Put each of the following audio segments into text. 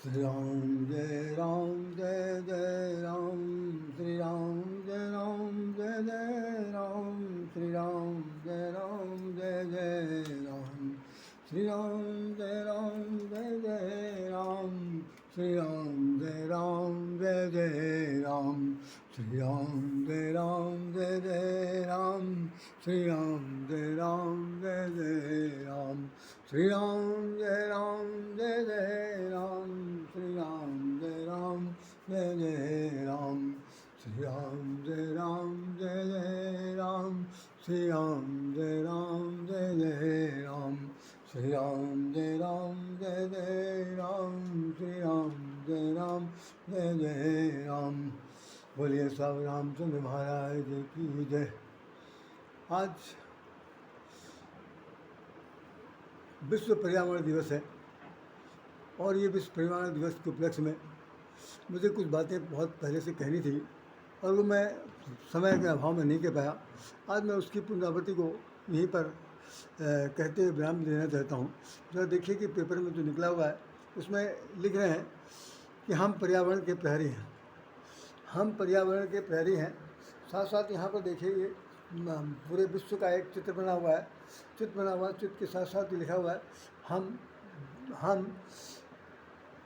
श्री राम जय राम जय जय राम, श्री राम जय राम जय जय राम, श्री राम जय राम जय जय राम, श्री राम जय राम जय जय राम, श्री राम जय राम जय जय राम, श्री राम जय राम जय जय राम, श्री राम जय राम जय जय राम, श्री राम जय राम जय जय राम, श्री राम जय राम जय जय राम, श्री राम जय राम जय जय राम, श्री राम जय राम जय जय राम, श्री राम जय राम जय जय राम, श्री राम जय राम जय जय राम। बोलिए स्वामी रामचंद्र महाराज की जय। आज विश्व पर्यावरण दिवस है और ये विश्व पर्यावरण दिवस के उपलक्ष्य में मुझे कुछ बातें बहुत पहले से कहनी थी और वो मैं समय के अभाव में नहीं कह पाया। आज मैं उसकी पुनरावृत्ति को यहीं पर कहते हुए विराम देना चाहता हूँ। जरा देखिए कि पेपर में जो निकला हुआ है उसमें लिख रहे हैं कि हम पर्यावरण के प्रहरी हैं, हम पर्यावरण के प्रहरी हैं। साथ साथ यहाँ पर देखिए ये पूरे विश्व का एक चित्र बना हुआ है, चित्र के साथ साथ लिखा हुआ है हम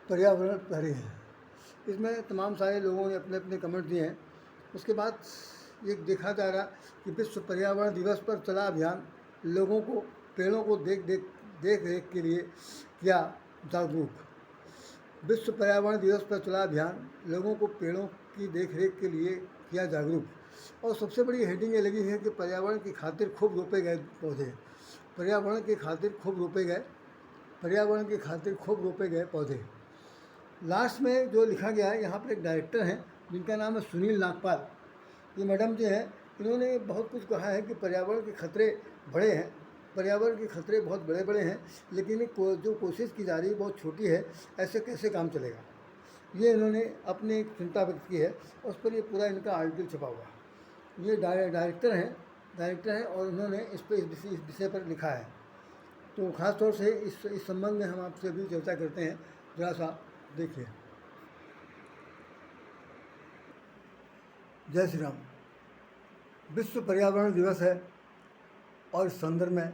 पर्यावरण प्रहरी हैं। इसमें तमाम सारे लोगों ने अपने अपने कमेंट दिए हैं। उसके बाद ये देखा जा रहा कि विश्व पर्यावरण दिवस पर चला अभियान लोगों को पेड़ों को देख रेख के लिए किया जागरूक। विश्व पर्यावरण दिवस पर चला अभियान लोगों को पेड़ों की देख रेख के लिए किया जागरूक। और सबसे बड़ी हेडिंग ये लगी है कि पर्यावरण की खातिर खूब रोपे गए पौधे, पर्यावरण की खातिर खूब रोपे गए, पर्यावरण की खातिर खूब रोपे गए पौधे। लास्ट में जो लिखा गया है, यहाँ पर एक डायरेक्टर हैं जिनका नाम है सुनील नागपाल। ये मैडम जो है इन्होंने बहुत कुछ कहा है कि पर्यावरण के खतरे बड़े हैं, पर्यावरण के खतरे बहुत बड़े बड़े हैं, लेकिन जो कोशिश की जा रही है बहुत छोटी है, ऐसे कैसे काम चलेगा। ये इन्होंने अपनी एक चिंता व्यक्त की है, उस पर ये पूरा इनका आर्टिकल छपा हुआ है। ये डायरेक्टर हैं और उन्होंने इस विषय पर लिखा है। तो ख़ास तौर से इस संबंध में हम आपसे भी चर्चा करते हैं। जरा सा देखिए। जय श्री राम। विश्व पर्यावरण दिवस है और इस संदर्भ में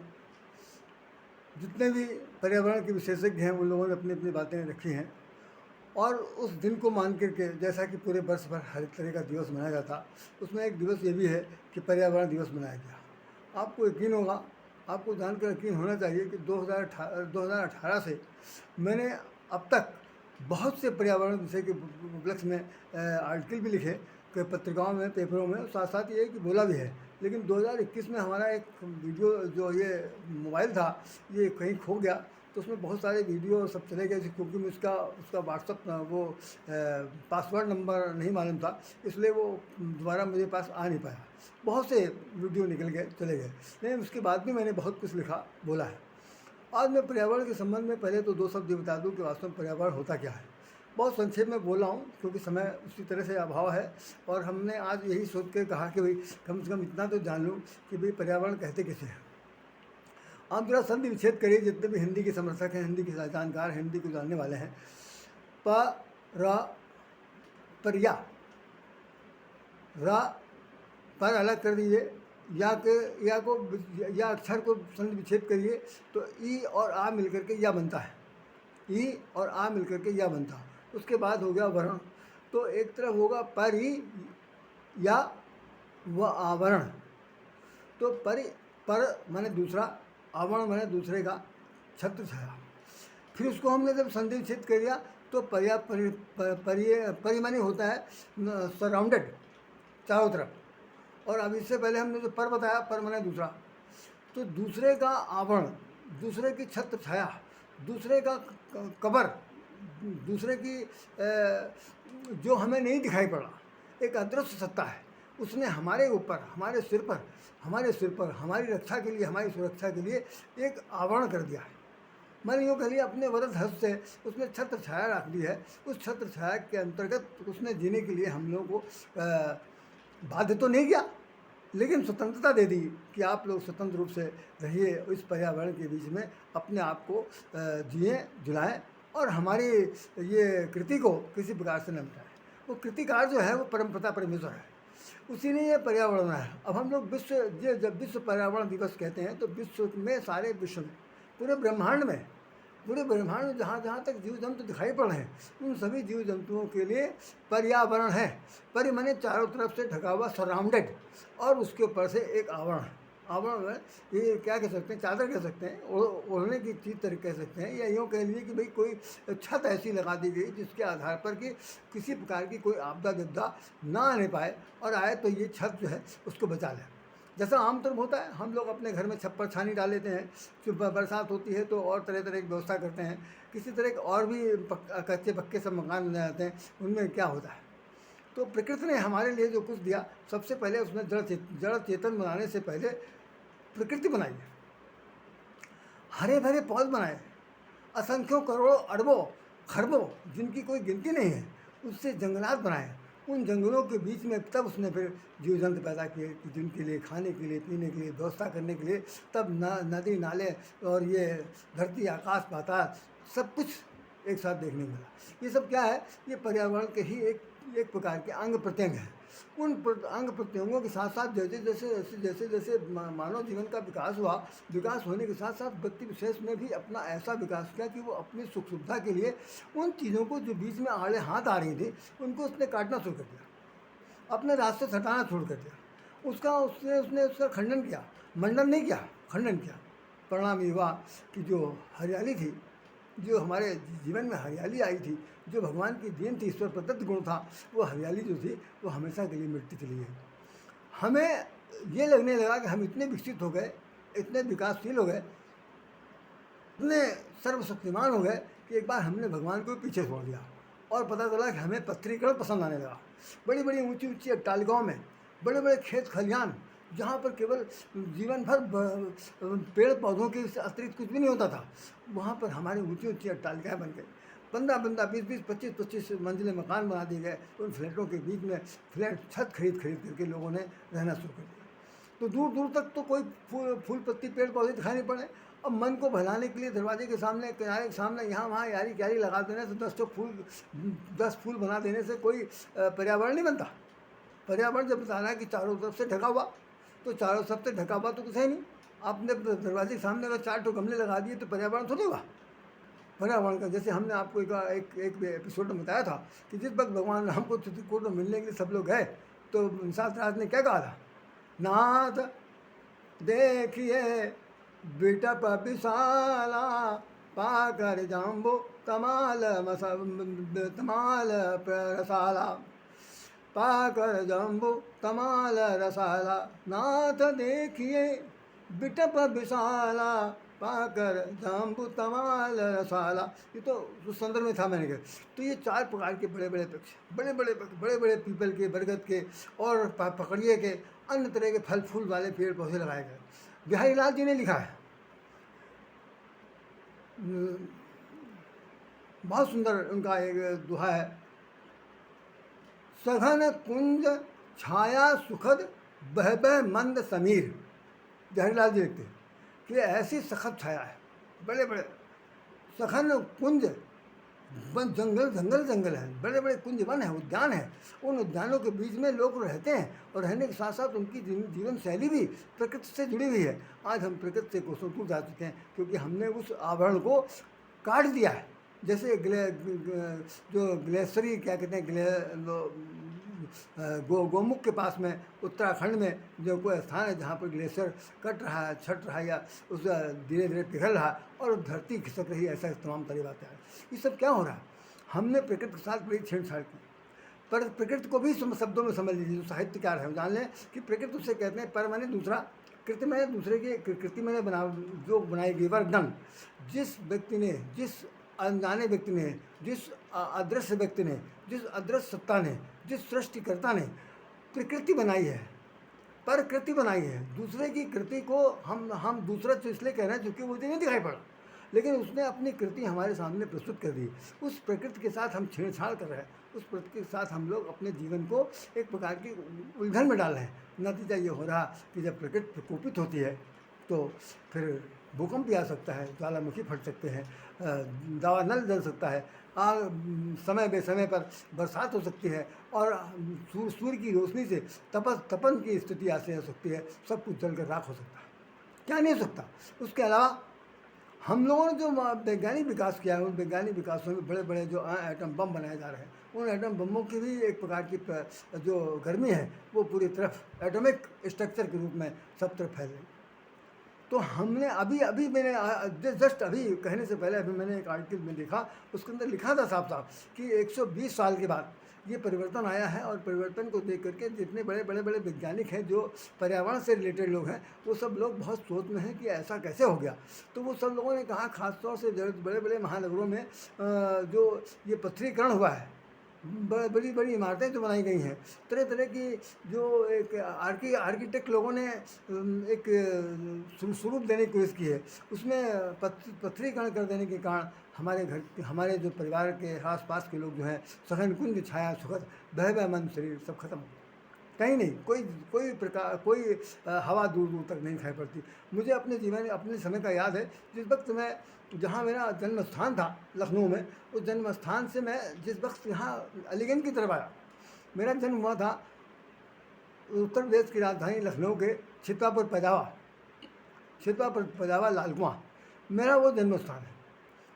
जितने भी पर्यावरण के विशेषज्ञ हैं उन लोगों ने अपनी अपनी बातें रखी हैं। और उस दिन को मान करके जैसा कि पूरे वर्ष भर हर तरह का दिवस मनाया जाता, उसमें एक दिवस ये भी है कि पर्यावरण दिवस मनाया गया। आपको यकीन होगा, आपको जानकर यकीन होना चाहिए कि 2018 से मैंने अब तक बहुत से पर्यावरण विषय के उपलक्ष्य में आर्टिकल भी लिखे, पत्रिकाओं में, पेपरों में, साथ साथ ये कि बोला भी है। लेकिन 2021 में हमारा एक वीडियो जो ये मोबाइल था ये कहीं खो गया, तो उसमें बहुत सारे वीडियो सब चले गए, क्योंकि मैं उसका व्हाट्सअप वो पासवर्ड नंबर नहीं मालूम था, इसलिए वो दोबारा मेरे पास आ नहीं पाया। बहुत से वीडियो निकल गए, चले गए, लेकिन उसके बाद भी मैंने बहुत कुछ लिखा, बोला है। आज मैं पर्यावरण के संबंध में पहले तो 2 शब्द बता दूँ कि वास्तव में पर्यावरण होता क्या है। बहुत संक्षेप में बोल रहा हूँ क्योंकि समय उसी तरह से अभाव है, और हमने आज यही सोच के कहा कि भाई कम से कम इतना तो जान लूँ कि भाई पर्यावरण कहते किसे हैं। आप जरा संधि विच्छेद करिए, जितने भी हिंदी के समर्थक हैं, हिंदी के जानकार, हिंदी को जानने वाले हैं। पर्या रा पर अलग कर दीजिए, या अक्षर को संधि विच्छेद करिए तो ई और आ मिलकर के या बनता है, ई और आ मिलकर के या बनता है। उसके बाद हो गया वर्ण, तो एक तरफ होगा परि या व आवरण। तो पर माने दूसरा, आवरण माने दूसरे का छत्र छाया। फिर उसको हमने जब संधि विच्छेद कर दिया तो परिमानी होता है सराउंडेड, चारों तरफ। और अब इससे पहले हमने जो पर बताया, पर माने दूसरा, तो दूसरे का आवरण, दूसरे की छत्र छाया, दूसरे का कबर, दूसरे की जो हमें नहीं दिखाई पड़ा, एक अदृश्य सत्ता है, उसने हमारे ऊपर, हमारे सिर पर हमारी रक्षा के लिए, हमारी सुरक्षा के लिए एक आवरण कर दिया है। मैंने यूँ कह लिया, अपने वरद हस्त से उसने छत्र छाया रख दी है। उस छत्र छाया के अंतर्गत उसने जीने के लिए हम लोगों को बाध्य तो नहीं किया, लेकिन स्वतंत्रता दे दी कि आप लोग स्वतंत्र रूप से रहिए, इस पर्यावरण के बीच में अपने आप को जिएँ, जुलाएँ और हमारी ये कृति को किसी प्रकार से न मिटाए। वो कृतिकार जो है वो परमपिता परमेश्वर है, उसी ने ये पर्यावरण है। अब हम लोग विश्व, ये जब विश्व पर्यावरण दिवस कहते हैं तो विश्व में, सारे विश्व में, पूरे ब्रह्मांड में, पूरे ब्रह्मांड में जहाँ जहाँ तक जीव जंतु दिखाई पड़ रहे हैं, उन सभी जीव जंतुओं के लिए पर्यावरण है। परि माने चारों तरफ से ढका हुआ, सराउंडेड, और उसके ऊपर से एक आवरण। आवरण में ये क्या कह सकते हैं, चादर कह सकते हैं, ओढ़ने की चीज़ तरीके कह सकते हैं, या यूँ कह लीजिए कि भाई कोई छत ऐसी लगा दी गई जिसके आधार पर कि किसी प्रकार की कोई आपदा विपदा ना आने पाए, और आए तो ये छत जो है उसको बचा ले। जैसा आमतौर होता है, हम लोग अपने घर में छप्पर छानी डाल लेते हैं, जब बरसात होती है तो और तरह तरह की व्यवस्था करते हैं, किसी तरह के और भी कच्चे पक्के सब मकान बन जाते हैं, उनमें क्या होता है। तो प्रकृति ने हमारे लिए जो कुछ दिया, सबसे पहले उसने जड़ चेतन बनाने से पहले प्रकृति बनाई है। हरे भरे पौध बनाए, असंख्यों करोड़ों अरबों खरबों जिनकी कोई गिनती नहीं है, उससे जंगलात बनाए। उन जंगलों के बीच में तब उसने फिर जीव जंतु पैदा किए कि जिनके लिए खाने के लिए, पीने के लिए, व्यवस्था करने के लिए, तब नदी नाले और ये धरती आकाश पाताल सब कुछ एक साथ देखने को मिला। ये सब क्या है, ये पर्यावरण के ही एक प्रकार के अंग प्रत्यंग हैं। उन अंग प्रत्यंगों के साथ साथ जैसे जैसे जैसे जैसे जैसे मानव जीवन का विकास हुआ, विकास होने के साथ साथ व्यक्ति विशेष ने भी अपना ऐसा विकास किया कि वो अपनी सुख सुविधा के लिए उन चीज़ों को जो बीच में आड़े हाथ आ रही थी, उनको उसने काटना शुरू कर दिया, अपने रास्ते से हटाना शुरू कर दिया। उसने उसका खंडन किया, मंडन नहीं किया, खंडन किया। परिणाम ये हुआ कि जो हरियाली थी, जो हमारे जीवन में हरियाली आई थी, जो भगवान की देन थी, ईश्वर प्रदत्त गुण था, वो हरियाली जो थी वो हमेशा के लिए मिटती चली गई। हमें ये लगने लगा कि हम इतने विकसित हो गए, इतने विकासशील हो गए, इतने सर्वशक्तिमान हो गए कि एक बार हमने भगवान को पीछे छोड़ दिया, और पता चला कि हमें पत्थरीकरण पसंद आने लगा। बड़ी बड़ी ऊंची ऊंची अट्टालिकाओं में, बड़े बड़े खेत खलिहान, जहाँ पर केवल जीवन भर पेड़ पौधों के अतिरिक्त कुछ भी नहीं होता था, वहाँ पर हमारी ऊंची ऊंची अट्टालिकाएँ बन गई। 15-15, 20-20, 25-25 मंजिले मकान बना दिए गए। उन फ्लैटों के बीच में फ्लैट छत खरीद करके लोगों ने रहना शुरू कर दिया। तो दूर दूर तक तो कोई फूल पत्ती पेड़ पौधे दिखाई नहीं पड़े। अब मन को बहलाने के लिए दरवाजे के सामने, किनारे के सामने, यहाँ वहाँ यारी क्यारी लगा देने से 10 फूल बना देने से कोई पर्यावरण नहीं बनता। पर्यावरण जब बताना है कि चारों तरफ से ढका हुआ, तो चारों तरफ से ढका हुआ तो कुछ है नहीं। आपने दरवाजे के सामने अगर 4 गमले लगा दिए तो पर्यावरण थोड़ी होगा। पर्यावरण का, जैसे हमने आपको एक एपिसोड में बताया था कि जिस वक्त भगवान राम को चित्रकूट में मिलने के लिए सब लोग गए, तो शास्त्रार्थ ने क्या कहा था, नाथ देखिए बिटप विशाला, पाकर जाम्बो तमाल तमाल रसाला, पाकर जम्बू तमाल रसाला, नाथ देखिए बिटप विशाला, पाकर जाम्बू तमाल रसाला। ये तो उस संदर्भ में था मैंने कहा। तो ये 4 प्रकार के बड़े बड़े वृक्ष, बड़े बड़े पीपल के, बरगद के और पकड़िए के, अन्य तरह के फल फूल वाले पेड़ पौधे लगाए गए। बिहारी लाल जी ने लिखा है, बहुत सुंदर उनका एक दोहा है, सघन कुंज छाया सुखद बह बह मंद समीर। जवाहरलाल जी लिखते कि ऐसी सखत छाया है, बड़े बड़े सघन कुंज, जंगल है, बड़े बड़े कुंज वन है, उद्यान है। उन उद्यानों के बीच में लोग रहते हैं, और रहने के साथ साथ उनकी जीवन शैली भी प्रकृति से जुड़ी हुई है। आज हम प्रकृति से कोसों दूर जा चुके हैं, क्योंकि हमने उस आवरण को काट दिया है। जैसे जो ग्लेशियरी क्या कहते हैं, गोमुख के पास में उत्तराखंड में जो कोई स्थान है जहाँ पर ग्लेशियर कट रहा है, छट रहा है, या उस धीरे धीरे पिघल रहा है और धरती खिसक रही है, ऐसा तमाम तरह बातें हैं। ये सब क्या हो रहा है, हमने प्रकृति के साथ बड़ी छेड़छाड़ की। पर प्रकृति को भी शब्दों में समझ लीजिए, जो साहित्यकार है जान लें कि प्रकृति उसे कहते हैं, पर मैंने दूसरा, कृति मैंने दूसरे की, कृति मैंने जो बनाई गई वरदान। जिस व्यक्ति ने, जिस अनजाने व्यक्ति ने, जिस अदृश्य व्यक्ति ने, जिस अदृश्य सत्ता ने, जिस सृष्टिकर्ता ने प्रकृति बनाई है, प्रकृति बनाई है, दूसरे की कृति को हम दूसरा तो इसलिए कह रहे हैं क्योंकि मुझे नहीं दिखाई पड़ा, लेकिन उसने अपनी कृति हमारे सामने प्रस्तुत कर दी। उस प्रकृति के साथ हम छेड़छाड़ कर रहे हैं, उस प्रकृति के साथ हम लोग अपने जीवन को एक प्रकार की उलझन में डाल रहे हैं। नतीजा ये हो रहा कि जब प्रकृति प्रकोपित होती है तो फिर भूकंप भी आ सकता है, ज्वालामुखी फट सकते हैं, दावानल जल सकता है, समय बेसमय पर बरसात हो सकती है, और सूर्य की रोशनी से तपन की स्थिति ऐसे हो सकती है, सब कुछ जल कर राख हो सकता है। क्या नहीं हो सकता। उसके अलावा हम लोगों ने जो वैज्ञानिक विकास किया है, उन वैज्ञानिक विकासों में बड़े बड़े जो एटम बम बनाए जा रहे हैं, उन एटम बमों की भी एक प्रकार की जो गर्मी है वो पूरी तरफ एटॉमिक स्ट्रक्चर के रूप में सब तरफ फैल रही। तो हमने अभी अभी मैंने जस्ट अभी कहने से पहले अभी मैंने एक आर्टिकल में देखा, उसके अंदर लिखा था साफ साफ कि 120 साल के बाद ये परिवर्तन आया है, और परिवर्तन को देख करके जितने बड़े बड़े बड़े वैज्ञानिक हैं जो पर्यावरण से रिलेटेड लोग हैं, वो सब लोग बहुत सोच में हैं कि ऐसा कैसे हो गया। तो वो सब लोगों ने कहा, खासतौर से बड़े बड़े महानगरों में जो ये पत्थरीकरण हुआ है, बड़ी बड़ी इमारतें जो बनाई गई हैं, तरह तरह की जो एक आर्किटेक्ट लोगों ने एक स्वरूप देने की कोशिश की है, उसमें पत्थरीकरण कर देने के कारण हमारे जो परिवार के आसपास के लोग जो हैं, सघन कुंज छाया सुखद बह मन शरीर सब खत्म हो, कहीं नहीं, कोई प्रकार कोई हवा दूर दूर तक नहीं दिखाई पड़ती। मुझे अपने जीवन अपने समय का याद है, जिस वक्त मैं जहाँ मेरा जन्म स्थान था लखनऊ में, उस जन्म स्थान से मैं जिस वक्त यहाँ अलीगंज की तरफ आया, मेरा जन्म हुआ था उत्तर प्रदेश की राजधानी लखनऊ के छितवापुर पैजावा लालकुआं, मेरा वो जन्म स्थान है।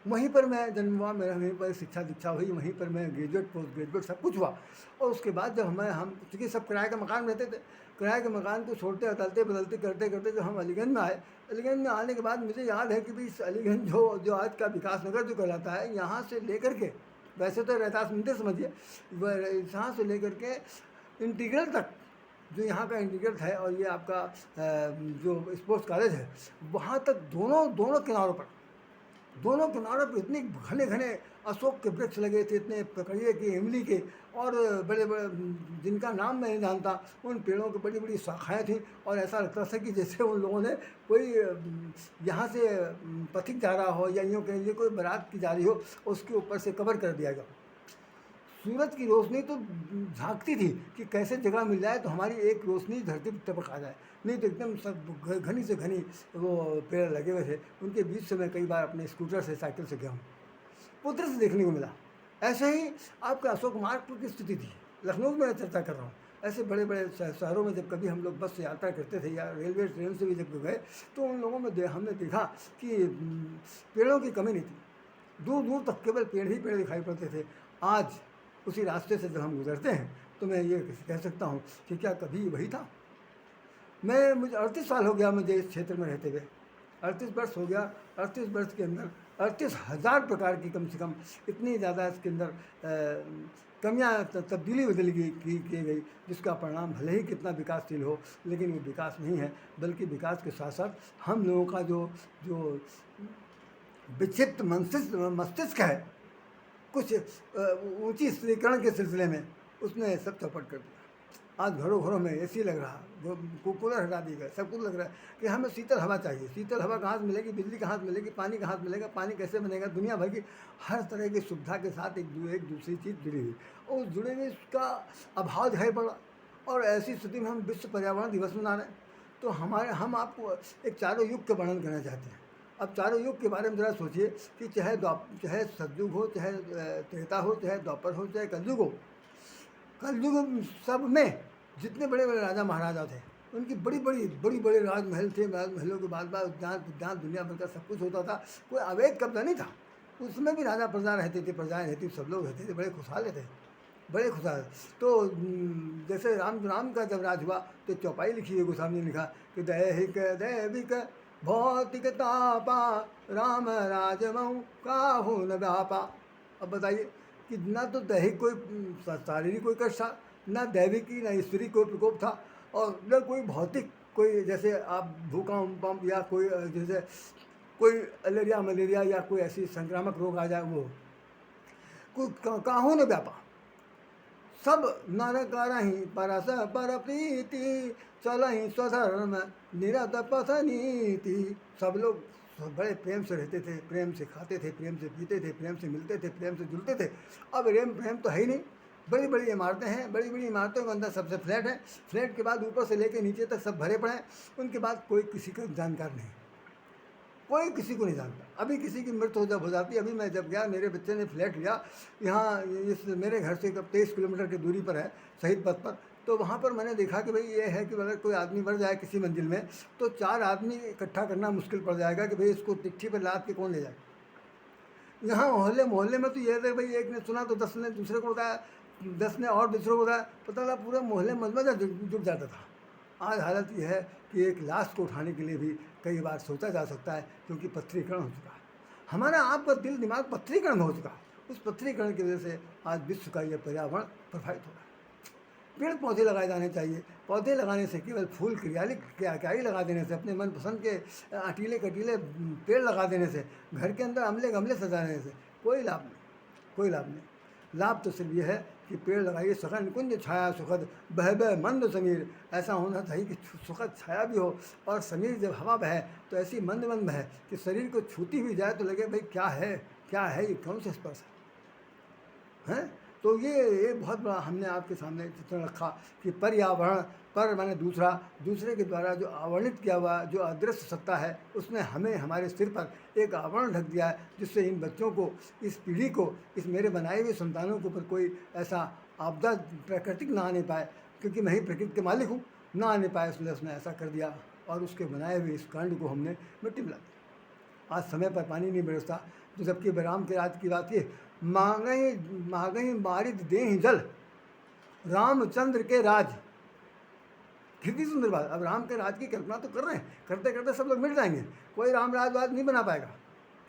वहीं पर मैं जन्म हुआ, मेरा वहीं पर शिक्षा दीक्षा हुई, वहीं पर मैं ग्रेजुएट पोस्ट ग्रेजुएट सब कुछ हुआ। और उसके बाद जब हम चूँकि सब किराए का मकान रहते थे, किराए के मकान को छोड़ते अदलते बदलते करते करते जब हम अलीगंज में आए, अलीगंज में आने के बाद मुझे याद है कि भाई इस अलीगंज जो आज का विकास नगर जो कहलाता है, यहाँ से लेकर के, वैसे तो रहतास मंदिर समझिए, यहाँ से लेकर के इंटीग्रल तक, जो यहाँ का इंटीग्रल है और ये आपका जो स्पोर्ट्स कॉलेज है, वहाँ तक दोनों किनारों पर इतने घने घने अशोक के वृक्ष लगे थे, इतने पकड़िए के इमली के, और बड़े बड़े जिनका नाम मैं नहीं जानता, उन पेड़ों की बड़ी बड़ी शाखाएँ थीं, और ऐसा लगता था कि जैसे उन लोगों ने कोई यहाँ से पथिक जा रहा हो, या यूँ कह लीजिए कोई बारात की जा रही हो, उसके ऊपर से कवर कर दिया गया। सूरज की रोशनी तो झांकती थी कि कैसे जगह मिल जाए तो हमारी एक रोशनी धरती पर टपक आ जाए, नहीं तो एकदम सब घनी से घनी वो पेड़ लगे हुए थे, उनके बीच से मैं कई बार अपने स्कूटर से साइकिल से गया हूँ, पुत्र से देखने को मिला। ऐसे ही आपका अशोक मार्ग की स्थिति थी, लखनऊ में मैं चर्चा कर रहा हूँ। ऐसे बड़े बड़े शहरों में जब कभी हम लोग बस से यात्रा करते थे या रेलवे ट्रेन से भी जब गए, तो उन लोगों में हमने देखा कि पेड़ों की कमी नहीं थी, दूर दूर तक केवल पेड़ ही पेड़ दिखाई पड़ते थे। आज उसी रास्ते से जब हम गुजरते हैं तो मैं ये कह सकता हूँ कि क्या कभी वही था। मुझे 38 साल हो गया मुझे इस क्षेत्र में रहते हुए, 38 वर्ष हो गया। 38 वर्ष के अंदर 38,000 प्रकार की कम से कम इतनी ज़्यादा इसके अंदर कमियाँ तब्दीली बदल की गई, जिसका परिणाम भले ही कितना विकासशील हो, लेकिन वो विकास नहीं है, बल्कि विकास के साथ साथ हम लोगों का जो विक्षिप्त मस्तिष्क है, कुछ ऊंची स्त्रीकरण के सिलसिले में उसने सब चौपट कर दिया। आज घरों घरों में एसी लग रहा, कूलर हटा दी गए, सब कुछ लग रहा है कि हमें शीतल हवा चाहिए। शीतल हवा कहाँ से मिलेगी, बिजली कहाँ से मिलेगी, पानी कहाँ से मिलेगा, पानी कैसे बनेगा, दुनिया भर की हर तरह की सुविधा के साथ एक दूसरी चीज़ जुड़ी हुई, और उस जुड़े हुए उसका अभाव दिखाई पड़ा। और ऐसी स्थिति में हम विश्व पर्यावरण दिवस मना रहे हैं, तो हम आपको एक चारों युग का वर्णन करना चाहते हैं। अब चारों युग के बारे में ज़रा सोचिए कि चाहे सतयुग हो, चाहे त्रेता हो, चाहे द्वापर हो, चाहे कलयुग हो, कलयुग सब में जितने बड़े बड़े राजा महाराजा थे, उनकी बड़ी बड़े राजमहल थे। राजमहलों के बाद उद्यान दुनिया भर का सब कुछ होता था, कोई अवैध कब्जा नहीं था। उसमें भी राजा प्रजा रहते थे, प्रजाएँ रहती, सब लोग रहते थे, बड़े खुशहाल थे, बड़े खुशहाल। तो जैसे राम का जब राज हुआ तो चौपाई लिखी है, गोस्वामी ने लिखा कि दैहिक दैविक भौतिक तापा राम राजमऊ काहू न व्यापा। अब बताइए कि ना तो दैहिक कोई शारीरिक कोई कष्ट था, ना दैविकी ना ईश्वरी कोई प्रकोप था, और न कोई भौतिक कोई जैसे आप भूकंप या कोई जैसे कोई मलेरिया या कोई ऐसी संक्रामक रोग आ जाए, वो कोई काहू न व्यापा। सब नर करही परस पर प्रीति चलही स्वधर्म निरत पथ नीति। सब लोग बड़े प्रेम से रहते थे, प्रेम से खाते थे, प्रेम से पीते थे, प्रेम से मिलते थे, प्रेम से जुलते थे। अब प्रेम तो है ही नहीं। बड़ी बड़ी इमारतें हैं, बड़ी बड़ी इमारतों के अंदर सबसे फ्लैट है, फ्लैट के बाद ऊपर से लेकर नीचे तक सब भरे पड़े हैं, उनके बाद कोई किसी का जानकार नहीं। कोई किसी को नहीं जानता। अभी किसी की मृत्यु जब हो जाती है, अभी मैं जब गया, मेरे बच्चे ने फ्लैट लिया यहाँ, इस मेरे घर से 23 किलोमीटर की दूरी पर है, शहीद पथ पर। तो वहाँ पर मैंने देखा कि भाई ये है कि अगर कोई आदमी मर जाए किसी मंजिल में, तो 4 आदमी इकट्ठा करना मुश्किल पड़ जाएगा कि भाई इसको चिट्ठी पर लाद के कौन ले जाए। यहाँ मोहल्ले मोहल्ले में तो ये था भाई, एक ने सुना तो 10 ने दूसरे को बताया, 10 ने और दूसरे को बताया, पता लगा पूरे मोहल्ले मजमजा जुट जाता था। आज हालत यह है कि एक लाश को उठाने के लिए भी कई बार सोचा जा सकता है, क्योंकि पत्थरीकरण हो चुका है। हमारा आपका दिल दिमाग पत्थरीकरण हो चुका है। उस पत्थरीकरण की वजह से आज विश्व का यह पर्यावरण प्रभावित हो रहा है। पेड़ पौधे लगाए जाने चाहिए। पौधे लगाने से केवल फूल क्यारी लगा देने से, अपने मनपसंद के अटीले कटीले पेड़ लगा देने से, घर के अंदर अमले गमले सजाने से कोई लाभ नहीं, कोई लाभ नहीं। लाभ तो सिर्फ ये है कि पेड़ लगाइए, सघन कुंज छाया सुखद बह बह मंद समीर। ऐसा होना चाहिए कि सुखद छाया भी हो, और समीर जब हवा बहे तो ऐसी मंद मंद बहे कि शरीर को छूती हुई जाए तो लगे भाई क्या है, क्या है ये, कौन से स्पर्श है। तो ये बहुत बड़ा हमने आपके सामने चित्रण रखा कि पर्यावरण पर मैंने दूसरे के द्वारा जो आवरणित किया हुआ जो अदृश्य सत्ता है, उसने हमें हमारे सिर पर एक आवरण ढक दिया है, जिससे इन बच्चों को, इस पीढ़ी को, इस मेरे बनाए हुए संतानों के ऊपर कोई ऐसा आपदा प्राकृतिक ना आने पाए, क्योंकि मैं ही प्रकृति के मालिक हूँ, ना आने पाए, इसलिए उसने ऐसा कर दिया। और उसके बनाए हुए इस कांड को हमने मिट्टी मिला दिया। आज समय पर पानी नहीं बरसता, तो जबकि राम के राज की बात ये, मांगई मारिद देहि जल, रामचंद्र के राज। कितनी सुंदर बात। अब राम के राज की कल्पना तो कर रहे हैं, करते करते सब लोग मिट जाएंगे, कोई राम राजवाद नहीं बना पाएगा।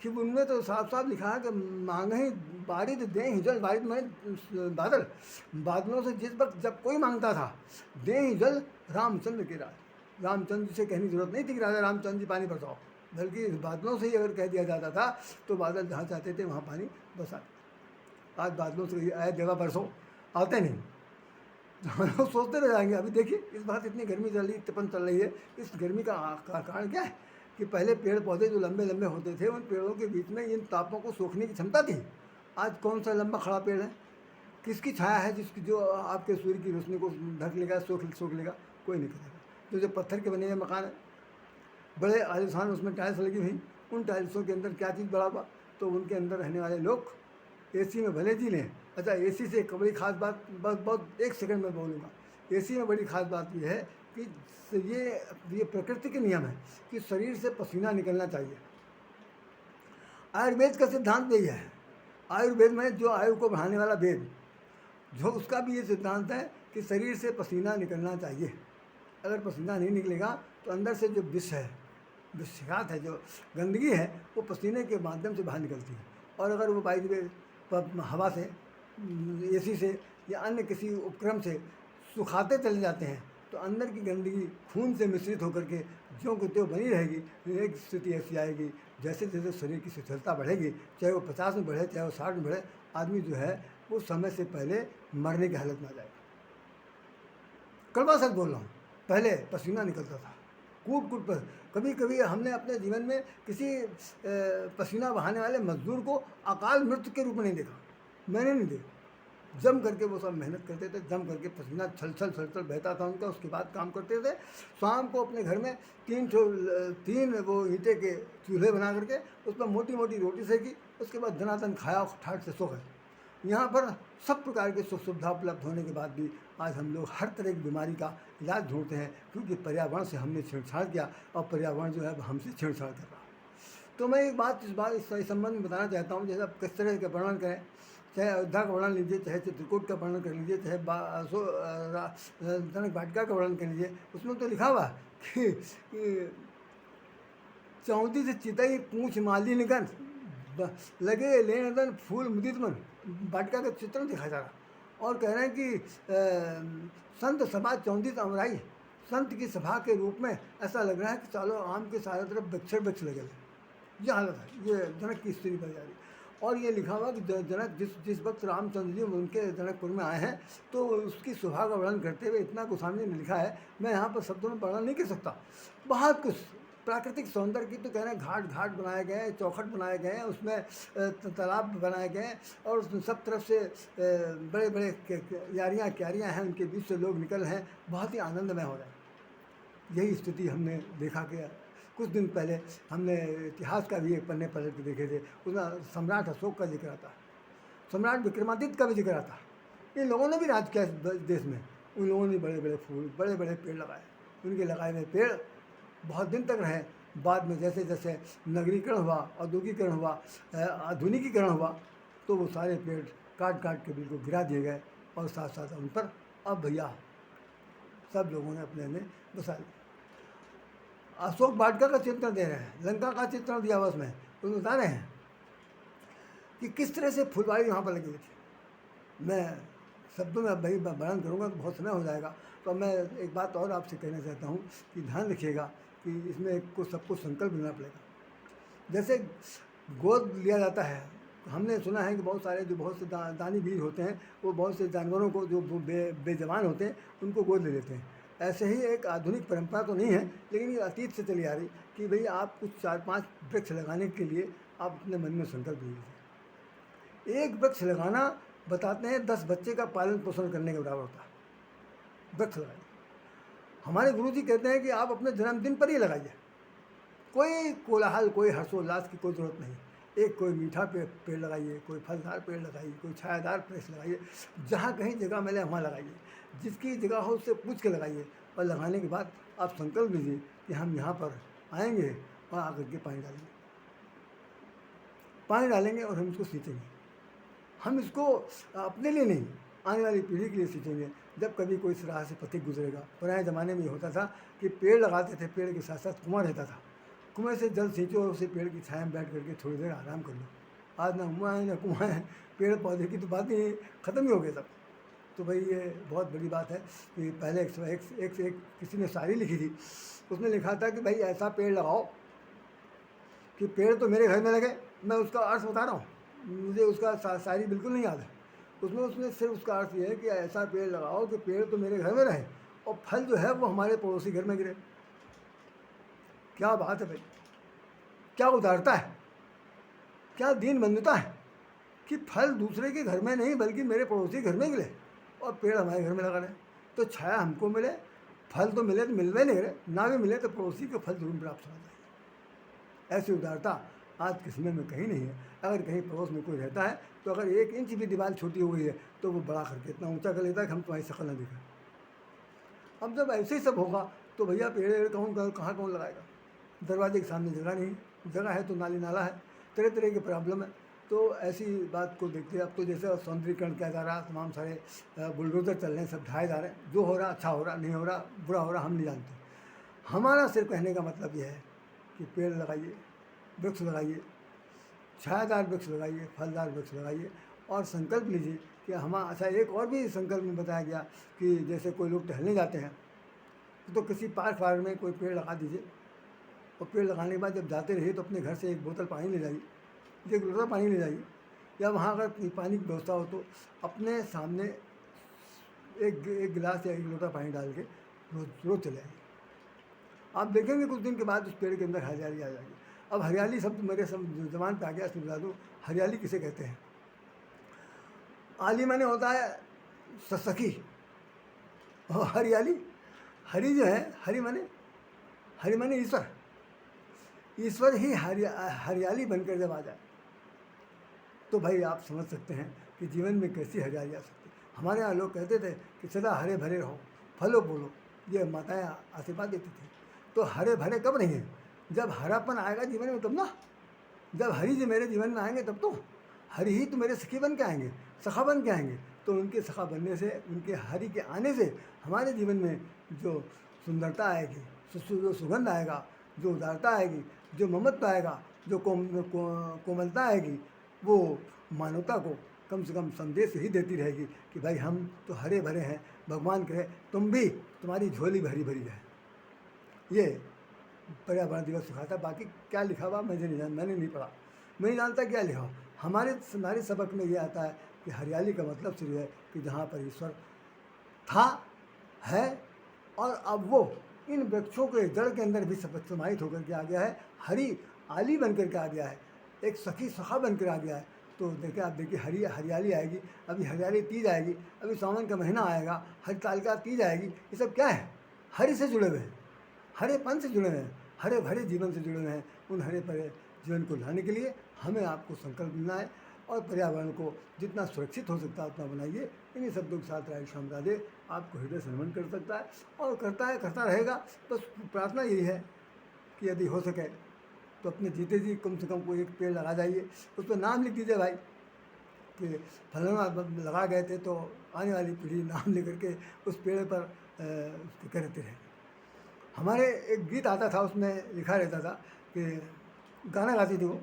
कि उनमें तो साफ साफ लिखा है कि मांगई बारिद देहि जल, बारिद में बादल, बादलों से जिस वक्त जब कोई मांगता था देहि जल, रामचंद्र के राज। रामचंद्र से कहने की जरूरत नहीं थी कि राजा रामचंद्र जी पानी बरसाओ, बल्कि बादलों से ही अगर कह दिया जाता था तो बादल जहाँ चाहते थे वहाँ पानी बरसा। आज बादलों से आए जगह बरसो, आते नहीं, हम लोग सोचते रह जाएंगे। अभी देखिए इस बात, इतनी गर्मी चल रही, तपन चल रही है, इस गर्मी का कारण क्या है कि पहले पेड़ पौधे जो लंबे लंबे होते थे, उन पेड़ों के बीच में इन तापों को सोखने की क्षमता थी। आज कौन सा लंबा खड़ा पेड़ है, किसकी छाया है जिसकी जो आपके सूर्य की रोशनी को ढक लेगा, सोख लेगा, कोई नहीं करेगा। जो पत्थर के बने हुए मकान है, बड़े आलिशान, उसमें टाइल्स लगी हुई, उन टाइल्सों के अंदर क्या चीज़ बड़ा हुआ, तो उनके अंदर रहने वाले लोग एसी में भले जी लें। अच्छा, एसी से एक बड़ी खास बात, बस बहुत एक सेकंड में बोलूँगा, एसी में बड़ी खास बात यह है कि ये प्रकृति के नियम है कि शरीर से पसीना निकलना चाहिए। आयुर्वेद का सिद्धांत यही है। आयुर्वेद में जो आयु को बढ़ाने वाला वेद, जो उसका भी ये सिद्धांत है कि शरीर से पसीना निकलना चाहिए। अगर पसीना नहीं निकलेगा तो अंदर से जो विष है, विषाक्त है, जो गंदगी है, वो पसीने के माध्यम से बाहर निकलती है। और अगर वो बाई वे हवा से, एसी से या अन्य किसी उपक्रम से सुखाते चले जाते हैं, तो अंदर की गंदगी खून से मिश्रित होकर के ज्यों को त्यों बनी रहेगी। एक स्थिति ऐसी आएगी, जैसे जैसे शरीर की शिथिलता बढ़ेगी, चाहे वो 50 में बढ़े, चाहे वो 60 में बढ़े, आदमी जो है वो समय से पहले मरने की हालत में आ जाएगा। कड़वा सच बोल रहा हूँ, पहले पसीना निकलता था कूट कूट पर। कभी कभी हमने अपने जीवन में किसी पसीना बहाने वाले मजदूर को अकाल मृत्यु के रूप में नहीं देखा, मैंने नहीं देखा। जम करके वो सब मेहनत करते थे, जम करके पसीना छल छल बहता था उनका, उसके बाद काम करते थे। शाम को अपने घर में तीन वो ईंटे के चूल्हे बना करके उस पर मोटी मोटी रोटी सेकी, उसके बाद धनाधन खाया, ठाट से सो गए। यहाँ पर सब प्रकार की सुख सुविधा उपलब्ध होने के बाद भी आज हम लोग हर तरह की बीमारी का इलाज ढूंढते हैं, क्योंकि पर्यावरण से हमने छेड़छाड़ किया और पर्यावरण जो है हमसे छेड़छाड़ कर रहा है। तो मैं एक बात इस संबंध में बताना चाहता हूँ। जैसे आप किस तरह का वर्णन करें, चाहे अयोध्या का वर्णन लीजिए, चाहे चित्रकूट का वर्णन कर लीजिए, चाहे जनक वाटिका का वर्णन कर लीजिए, उसमें तो लिखा हुआ कि 34 चितई पूछ माली निकन लगे लेनदन फूल मुदित मन। वाटिका का चित्रण दिखा जा रहा, और कह रहे हैं कि संत सभा 34 अमराई, संत की सभा के रूप में ऐसा लग रहा है कि चारों आम के चारों तरफ वृक्ष लगे। ये हालत है, ये जनक की स्त्री पर जा रही। और ये लिखा हुआ कि जनक जिस वक्त रामचंद्र जी उनके जनकपुर में आए हैं, तो उसकी शोभा का वर्णन करते हुए इतना गोस्वामी ने लिखा है, मैं यहाँ पर शब्दों में वर्णन नहीं कर सकता। बहुत कुछ प्राकृतिक सौंदर्य की तो कह रहे हैं, घाट बनाए गए हैं, चौखट बनाए गए हैं, उसमें तालाब बनाए गए हैं, और उसमें सब तरफ से बड़े बड़े क्यारियाँ हैं, उनके बीच से लोग निकल रहे हैं, बहुत ही आनंदमय हो रहा है। यही स्थिति हमने देखा कि कुछ दिन पहले हमने इतिहास का भी एक पन्ने पलट के देखे थे, उसमें सम्राट अशोक का जिक्र आता है, सम्राट विक्रमादित्य का भी जिक्र आता है। इन लोगों ने भी राज किया इस देश में, उन लोगों ने बड़े बड़े फूल, बड़े बड़े पेड़ लगाए, उनके लगाए हुए पेड़ बहुत दिन तक रहे। बाद में जैसे जैसे नगरीकरण हुआ, औद्योगिकरण हुआ, आधुनिकीकरण हुआ, तो वो सारे पेड़ काट काट के बिल्कुल गिरा दिए गए, और साथ साथ उन पर अब भैया सब लोगों ने अपने में बसा लिया। अशोक वाटिका का चित्रण दे रहे हैं, लंका का चित्रण दिया हुआ उसमें, तो बता रहे हैं कि किस तरह से फुलवाड़ी वहाँ पर लगी हुई थी। मैं शब्दों में अब भाई बयान करूँगा तो बहुत समय हो जाएगा, तो मैं एक बात और आपसे कहना चाहता हूँ कि ध्यान रखिएगा कि इसमें कुछ सबको संकल्प लेना पड़ेगा। जैसे गोद लिया जाता है, हमने सुना है कि बहुत सारे जो बहुत से दानी वीर होते हैं, वो बहुत से जानवरों को जो बेजवान होते हैं उनको गोद ले लेते हैं। ऐसे ही एक आधुनिक परंपरा तो नहीं है, लेकिन ये अतीत से चली आ रही कि भाई आप कुछ 4-5 वृक्ष लगाने के लिए आप अपने मन में संकल्प लीजिए। एक वृक्ष लगाना बताते हैं 10 बच्चे का पालन पोषण करने के बराबर होता है। वृक्ष लगाइए। हमारे गुरुजी कहते हैं कि आप अपने जन्मदिन पर ही लगाइए, कोई कोलाहल, कोई हर्षोल्लास की कोई ज़रूरत नहीं। एक कोई मीठा पेड़ लगाइए, कोई फलदार पेड़ लगाइए, कोई छायादार वृक्ष लगाइए, जहाँ कहीं जगह मिले वहाँ लगाइए, जिसकी जगह हो उससे पूछ के लगाइए। और लगाने के बाद आप संकल्प लीजिए कि हम यहाँ पर आएंगे और आकर के पानी डालेंगे और हम इसको सींचेंगे। हम इसको अपने लिए नहीं, आने वाली पीढ़ी के लिए सींचेंगे। जब कभी कोई इस राह से पथिक गुजरेगा, पुराने ज़माने में ये होता था कि पेड़ लगाते थे, पेड़ के साथ साथ कुआं रहता था, कुएँ से जल सींचो और उसे पेड़ की छाया में बैठ करके थोड़ी देर आराम कर लो। आज ना कुआं है ना कुआं है, पेड़ पौधे की तो बात ही ख़त्म ही हो गई सब। तो भाई ये बहुत बड़ी बात है कि पहले एक किसी ने शायरी लिखी थी, उसमें लिखा था कि भाई ऐसा पेड़ लगाओ कि पेड़ तो मेरे घर में लगे। मैं उसका अर्थ बता रहा हूँ, मुझे उसका शायरी बिल्कुल नहीं याद है। उसमें सिर्फ उसका अर्थ ये है कि ऐसा पेड़ लगाओ कि पेड़ तो मेरे घर में रहे और फल जो है वो हमारे पड़ोसी घर में गिरे। क्या बात है भाई, क्या उदारता है, क्या दीन बंधुता है कि फल दूसरे के घर में नहीं बल्कि मेरे पड़ोसी घर में गिरे और पेड़ हमारे घर में लगा रहे। तो छाया हमको मिले, फल तो मिले तो मिलवे नहीं रहे, ना भी मिले तो पड़ोसी को फल जरूर प्राप्त होना चाहिए। ऐसी उदारता आज के समय में कहीं नहीं है। अगर कहीं पड़ोस में कोई रहता है तो अगर 1 इंच भी दीवार छोटी हो गई है तो वो बड़ा करके इतना ऊंचा कर लेता है कि हम तुम्हारी शक्ल न दिखें। अब जब ऐसे ही सब होगा तो भैया पेड़ कहाँ कौन लगाएगा? दरवाजे के सामने जगह नहीं, जगह है तो नाली नाला है, तरह तरह की प्रॉब्लम है। तो ऐसी बात को देखते अब तो जैसे सौंदर्यीकरण किया जा रहा, तमाम सारे बुलडोजर चल रहे हैं, सब ढाए जा रहे हैं। जो हो रहा अच्छा हो रहा, नहीं हो रहा बुरा हो रहा, हम नहीं जानते। हमारा सिर्फ कहने का मतलब यह है कि पेड़ लगाइए, वृक्ष लगाइए, छायादार वृक्ष लगाइए, फलदार वृक्ष लगाइए और संकल्प लीजिए कि हम अच्छा। एक और भी संकल्प में बताया गया कि जैसे कोई लोग टहलने जाते हैं तो किसी पार्क वार्क में कोई पेड़ लगा दीजिए और पेड़ लगाने के बाद जब जाते रहिए तो अपने घर से एक बोतल पानी ले जाइए, एक लोटा पानी ले जाइए, या वहाँ अगर पानी की व्यवस्था हो तो अपने सामने एक गिलास या एक लोटा पानी डाल के रोज चले आइए। आप देखेंगे कुछ दिन के बाद उस पेड़ के अंदर हरियाली आ जाएगी। अब हरियाली शब्द मेरे जबान पे आ गया, इसमें बता दूँ हरियाली किसे कहते हैं। आली माने होता है सखी, और हरियाली, हरि जो है, हरि माने ईश्वर। ईश्वर ही हरियाली बनकर जब आ जाए तो भाई आप समझ सकते हैं कि जीवन में कैसी हरियाली आ सकती है। हमारे यहाँ लोग कहते थे कि सदा हरे भरे रहो, फलो बोलो, ये माताएँ आशीर्वाद देती थी। तो हरे भरे कब नहीं है? जब हरापन आएगा जीवन में तब ना। जब हरि जी मेरे जीवन में आएंगे तब तो हरि ही तो मेरे सखी बन के आएंगे, सखा बन के आएंगे। तो उनके सखा बनने से, उनके हरि के आने से हमारे जीवन में जो सुंदरता आएगी, जो सुगंध आएगा, जो उदारता आएगी, जो ममत्व आएगा, जो कोमलता आएगी, वो मानवता को कम से कम संदेश ही देती रहेगी कि भाई हम तो हरे भरे हैं। भगवान कहे तुम भी, तुम्हारी झोली भरी भरी है। ये पर्यावरण दिवस सिखाता। बाकी क्या लिखा हुआ मैंने नहीं पढ़ा, मैं नहीं जानता क्या लिखा। हमारे सबक में ये आता है कि हरियाली का मतलब सिर्फ है कि जहाँ पर ईश्वर था, है और अब वो इन वृक्षों के जड़ के अंदर भी समाहित होकर के आ गया है, हरि आली बन कर के आ गया है, एक सखी सखा बन कर आ गया है। तो देखिए आप देखिए हरियाली आएगी, अभी हरियाली तीज आएगी, अभी सावन का महीना आएगा, हर साल का तीज आएगी। ये सब क्या है? हरि से जुड़े हुए हैं, हरेपन से जुड़े हुए हैं। हरे भरे जीवन से जुड़े हुए हैं, उन हरे भरे जीवन को लाने के लिए हमें आपको संकल्प लेना है और पर्यावरण को जितना सुरक्षित हो सकता है उतना बनाइए। इन्हीं शब्दों के साथ राधेश्याम राधे आपको हृदय से नमन कर सकता है और करता है, करता रहेगा। बस प्रार्थना यही है कि यदि हो सके तो अपने जीते जी कम से कम कोई एक पेड़ लगा जाइए, उस पर नाम लिख दीजिए भाई कि फलाना लगा गए थे, तो आने वाली पीढ़ी नाम लेकर के उस पेड़ पर उसके करते रहे। हमारे एक गीत आता था, उसमें लिखा रहता था कि गाना गाती थी वो,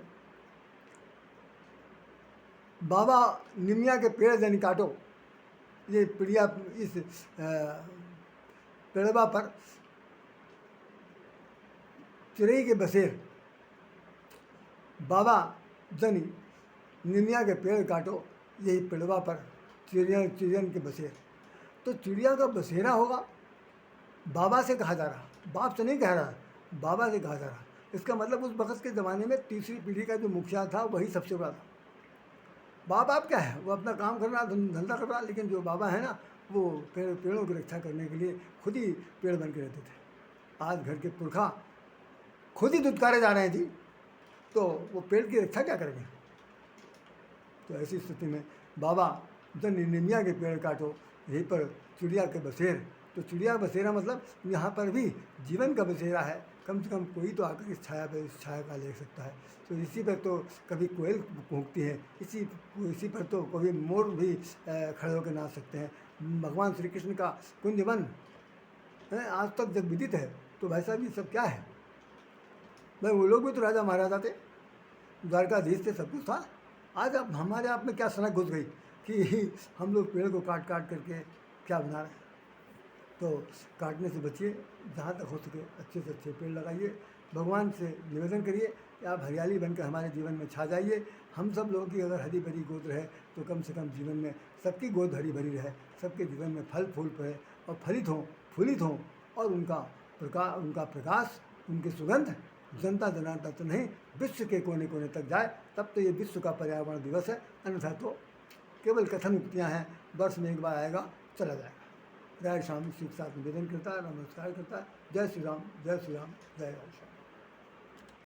बाबा निमिया के पेड़ जनी काटो, ये पीढ़िया इस पेड़वा पर चिड़ई के बसेर, बाबा जनी निमिया के पेड़ काटो, यही पेड़वा पर चिड़ियन के बसेर। तो चिड़िया का बसेरा होगा, बाबा से कहा जा रहा, बाप से नहीं कह रहा, बाबा से कहा जा रहा। इसका मतलब उस वक़्त के ज़माने में तीसरी पीढ़ी का जो मुखिया था वही सबसे बड़ा था। बाप क्या है, वो अपना काम कर रहा, धंधा कर रहा, लेकिन जो बाबा है ना, वो पेड़ों की रक्षा करने के लिए खुद ही पेड़ बन के रहते थे। आज घर के पुरखा खुद ही दुत्कारे जा रहे हैं जी, तो वो पेड़ की रक्षा क्या करेंगे। तो ऐसी स्थिति में बाबा जन निमिया के पेड़ काटो, यहीं पर चिड़िया के बसेर। तो चिड़िया का बसेरा मतलब यहाँ पर भी जीवन का बसेरा है, कम से कम कोई तो आकर इस छाया पर, इस छाया का ले सकता है। तो इसी पर तो कभी कोयल कूकती है, इसी पर तो कभी मोर भी खड़े होकर नाच सकते हैं। भगवान श्री कृष्ण का कुंज वन आज तक जब विदित है, तो भाई साहब ये सब क्या है भाई। वो लोग भी तो राजा महाराजा थे, द्वारकाधीश थे, सब कुछ था। आज अब हमारे आप में क्या सनक घुस गई कि हम लोग पेड़ को काट काट करके क्या बना रहे हैं। तो काटने से बचिए, जहाँ तक हो सके अच्छे से अच्छे पेड़ लगाइए। भगवान से निवेदन करिए कि आप हरियाली बनकर हमारे जीवन में छा जाइए। हम सब लोगों की अगर हरी भरी गोद रहे तो कम से कम जीवन में सबकी गोद हरी भरी रहे, सबके जीवन में फल फूल पड़े और फलित हों और उनका प्रकाश, उनकी सुगंध जनता जनाता तो नहीं, विश्व के कोने कोने तक जाए। तब तो ये विश्व का पर्यावरण दिवस है, अन्यथा तो केवल कथन उक्तियाँ हैं, वर्ष में एक बार आएगा, चला जाएगा। राधे श्याम इसी के साथ निवेदन करता है, नमस्कार करता है। जय श्री राम, जय श्री राम, जय राधे श्याम।